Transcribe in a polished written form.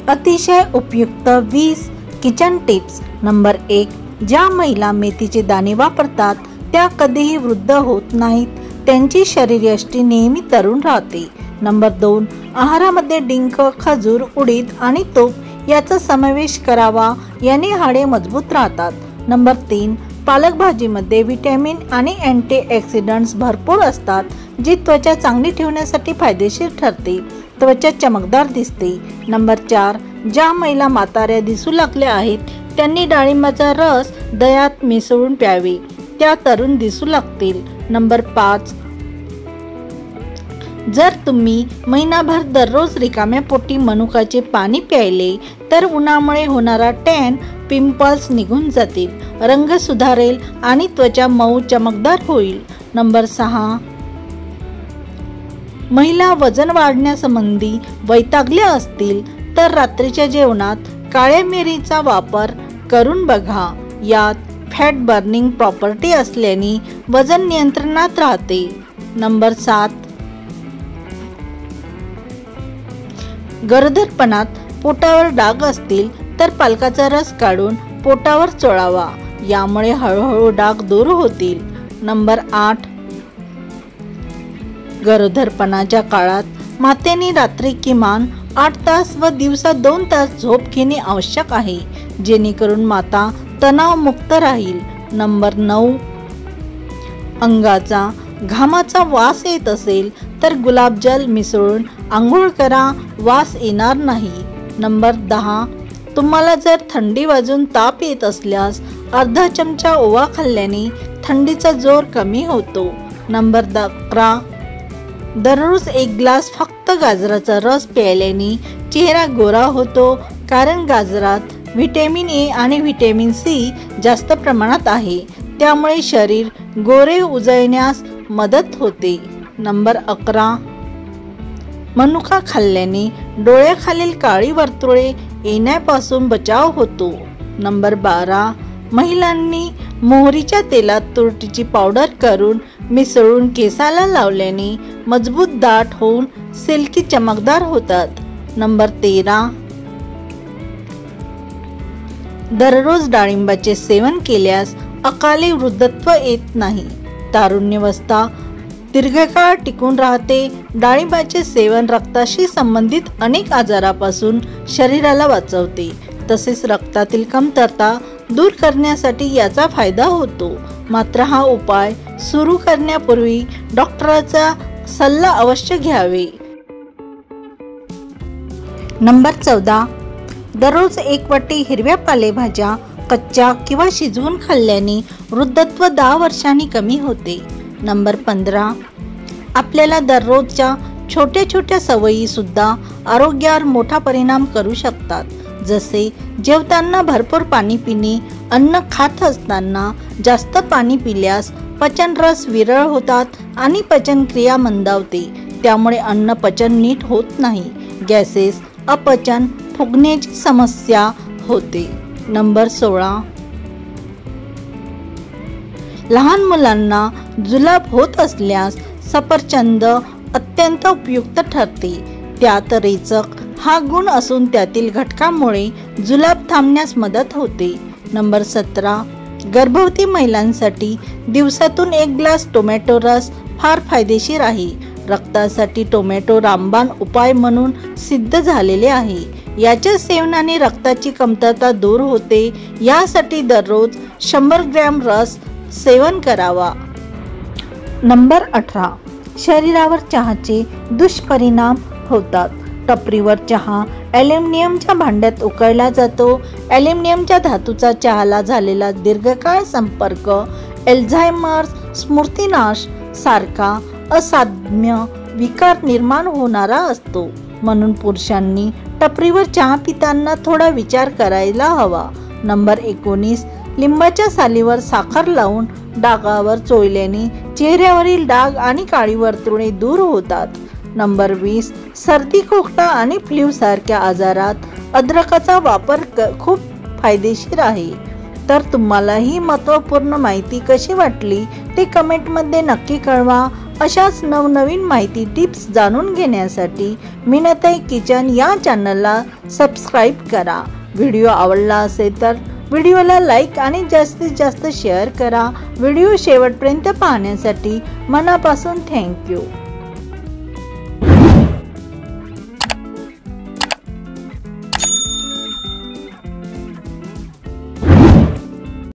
अतिशय उपयुक्त 20 kitchen tips. Number 1. ज्या महिला मेथीचे दाणे वापरतात त्या कधीही वृद्ध होत नाहीत. त्यांची शरीरयष्टी नेहमी तरुण राहते. नंबर 2. आहारामध्ये डिंक, खजूर, उडीद आणि तूप याचा समावेश करावा. याने हाडे मजबूत राहतात. नंबर 3. पालक भाजीमध्ये विटॅमिन आणि अँटीऑक्सिडंट्स भरपूर असतात, जी त्वचा चांगली ठेवण्यासाठी फायदेशीर ठरते. त्वचा चमकदार दिसते. नंबर 4. ज्या महिला म्हाताऱ्या दिसू लागल्या आहेत त्यांनी डाळिंबाचा रस दह्यात मिसळून प्यावे. त्या तरुण दिसू लागतील. नंबर 5. जर तुम्ही महिनाभर दररोज रिकाम्या पोटी मनुकाचे पाणी प्यायले तर उन्हामुळे होणारा टॅन, पिंपल्स निघून जातील, रंग सुधारेल आणि त्वचा मऊ चमकदार होईल. नंबर 6. महिला वजन वाढण्यासंबंधी वैतागल्या असतील तर रात्रीच्या जेवणात काळ्या मिरीचा वापर करून बघा. यात फॅट बर्निंग प्रॉपर्टी असल्याने वजन नियंत्रणात राहते. नंबर 7. गरोदरपणात पोटावर डाग असतील तर पालकाचा रस काढून पोटावर चोळावा. यामुळे हळूहळू डाग दूर होतील. नंबर 8. गरोदरपणाच्या काळात मातेने रात्री किमान 8 तास व दिवसा 2 तास झोप घेणे आवश्यक आहे, जेणेकरून माता तणावमुक्त राहील. नंबर 9. अंगाचा घामाचा वास येत असेल तर गुलाबजल मिसळून आंघोळ करा, वास येणार नाही. नंबर 10. तुम्हाला जर थंडी वाजून ताप येत असल्यास अर्धा चमचा ओवा खाल्ल्याने थंडीचा जोर कमी होतो. नंबर 11. दररोज 1 ग्लास फक्त गाजराचा रस प्यायल्याने चेहरा गोरा होतो, कारण गाजरात व्हिटॅमिन ए आणि व्हिटॅमिन सी जास्त प्रमाणात आहे. त्यामुळे शरीर गोरे उजळण्यास मदत होते. नंबर 11. मनुका खाल्ल्याने डोळ्याखालील काळी वर्तुळे येण्यापासून बचाव होतो. नंबर 12. महिलांनी मोहरीच्या तेलात तुरटीची पावडर करून मिसळून केसाला लावल्याने मजबूत दाट होऊन सिल्की चमकदार होतात. नंबर 13. दररोज डाळिंबाचे सेवन केल्यास अकाली वृद्धत्व येत नाही. तारुण्यावस्था दीर्घकाळ टिकून राहते. डाळिंबाचे सेवन रक्ताशी संबंधित अनेक आजारापासून शरीराला वाचवते. तसेच रक्तातील कमतरता दूर करण्यासाठी याचा फायदा होतो. मात्र हा उपाय सुरू करण्यापूर्वी डॉक्टरांचा सल्ला अवश्य घ्यावे. नंबर 14. दररोज 1 वाटी हिरव्या पालेभाज्या कच्च्या किंवा शिजवून खाल्ल्याने वृद्धत्व 10 वर्षांनी कमी होते. नंबर 15. आपल्याला दररोजच्या छोट्या छोट्या सवयी सुद्धा आरोग्यावर मोठा परिणाम करू शकतात. जसे जेवताना भरपूर पाणी पिणे, अन्न खात असताना जास्त पाणी पिल्यास पचनरस विरळ होतात आणि पचनक्रिया मंदावते. त्यामुळे अन्न पचन नीट होत नाही. गॅसेस, अपचन, फुगण्याची समस्या होते. नंबर 16. लहान मुलांना जुलाब होत असल्यास सफरचंद अत्यंत उपयुक्त ठरते. त्यात रेचक हा गुण असून त्यातील घटकामुळे जुलाब थांबण्यास मदत होते. नंबर 17. गर्भवती महिलांसाठी दिवसातून 1 ग्लास टोमॅटो रस फार फायदेशीर आहे. रक्तासाठी टोमॅटो रामबाण उपाय म्हणून सिद्ध झालेले आहे. याच्या सेवनाने रक्ताची कमतरता दूर होते. यासाठी दररोज 100 ग्रॅम रस सेवन करावा. नंबर 18. शरीरावर चहाचे दुष्परिणाम होतात. टपरीवर चहा ॲल्युमिनियमच्या भांड्यात उकळला जातो. ॲल्युमिनियमच्या धातूचा चहाला झालेला दीर्घकाळ संपर्क अल्झायमर्स, स्मृतिनाश सारखा असाध्य विकार निर्माण होणारा असतो. म्हणून पुरुषांनी टपरीवर चहा पिताना थोडा विचार करायला हवा. नंबर 19. लिंबाच्या सालीवर साखर लावून डागावर चोळल्याने चेहऱ्यावरील डाग आणि काळी वर्तुळे दूर होतात. नंबर 20. सर्दी, खोकला आणि फ्लू सारख्या आजारात अद्रकाचा वापर खूप फायदेशीर आहे. तर तुम्हाला ही महत्त्वपूर्ण माहिती कशी वाटली ते कमेंटमध्ये नक्की कळवा. अशाच नवनवीन माहिती टिप्स जाणून घेण्यासाठी मीनाताई किचन या चॅनलला सबस्क्राईब करा। व्हिडिओ आवडला असेल तर व्हिडिओला लाईक आणि जास्तीत जास्त शेअर करा। व्हिडिओ शेवटपर्यंत पाहण्यासाठी मनापासून थँक्यू।